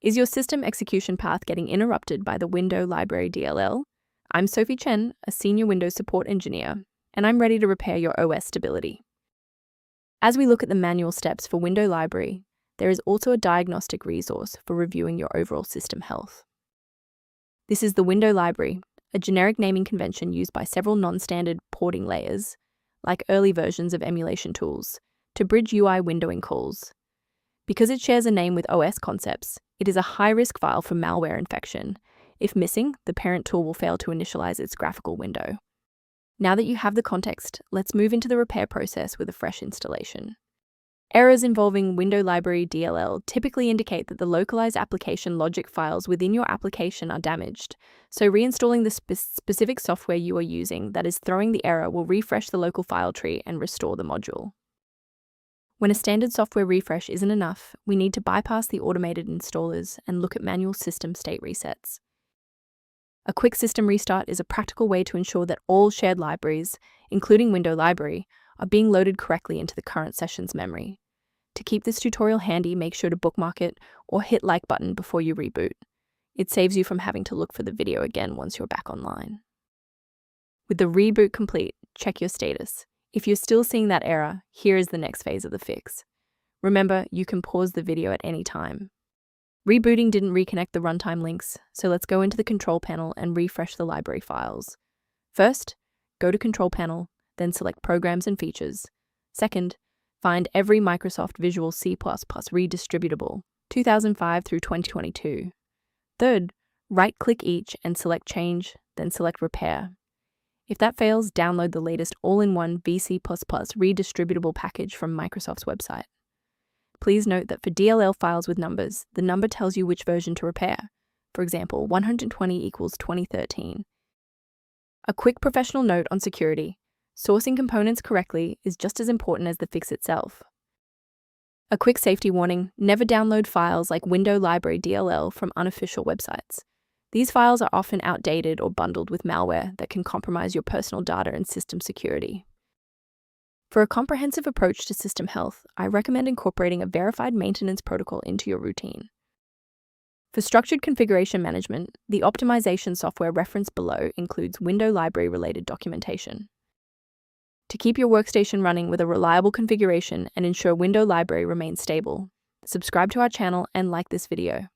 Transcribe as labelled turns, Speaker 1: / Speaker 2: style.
Speaker 1: Is your system execution path getting interrupted by the Window Library DLL? I'm Sophie Chen, a senior Windows support engineer, and I'm ready to repair your OS stability. As we look at the manual steps for Window Library, there is also a diagnostic resource for reviewing your overall system health. This is the Window Library, a generic naming convention used by several non-standard porting layers, like early versions of emulation tools, to bridge UI windowing calls. Because it shares a name with OS concepts, it is a high-risk file for malware infection. If missing, the parent tool will fail to initialize its graphical window. Now that you have the context, let's move into the repair process with a fresh installation. Errors involving Window Library DLL typically indicate that the localized application logic files within your application are damaged, so reinstalling the specific software you are using that is throwing the error will refresh the local file tree and restore the module. When a standard software refresh isn't enough, we need to bypass the automated installers and look at manual system state resets. A quick system restart is a practical way to ensure that all shared libraries, including Window Library, are being loaded correctly into the current session's memory. To keep this tutorial handy, make sure to bookmark it or hit like button before you reboot. It saves you from having to look for the video again once you're back online. With the reboot complete, check your status. If you're still seeing that error, here is the next phase of the fix. Remember, you can pause the video at any time. Rebooting didn't reconnect the runtime links, so let's go into the control panel and refresh the library files. First, go to Control Panel, then select Programs and Features. Second, find every Microsoft Visual C++ redistributable, 2005 through 2022. Third, right-click each and select Change, then select Repair. If that fails, download the latest all-in-one VC++ redistributable package from Microsoft's website. Please note that for DLL files with numbers, the number tells you which version to repair. For example, 120 equals 2013. A quick professional note on security. Sourcing components correctly is just as important as the fix itself. A quick safety warning: never download files like Window Library DLL from unofficial websites. These files are often outdated or bundled with malware that can compromise your personal data and system security. For a comprehensive approach to system health, I recommend incorporating a verified maintenance protocol into your routine. For structured configuration management, the optimization software referenced below includes Window Library-related documentation. To keep your workstation running with a reliable configuration and ensure Window Library remains stable, subscribe to our channel and like this video.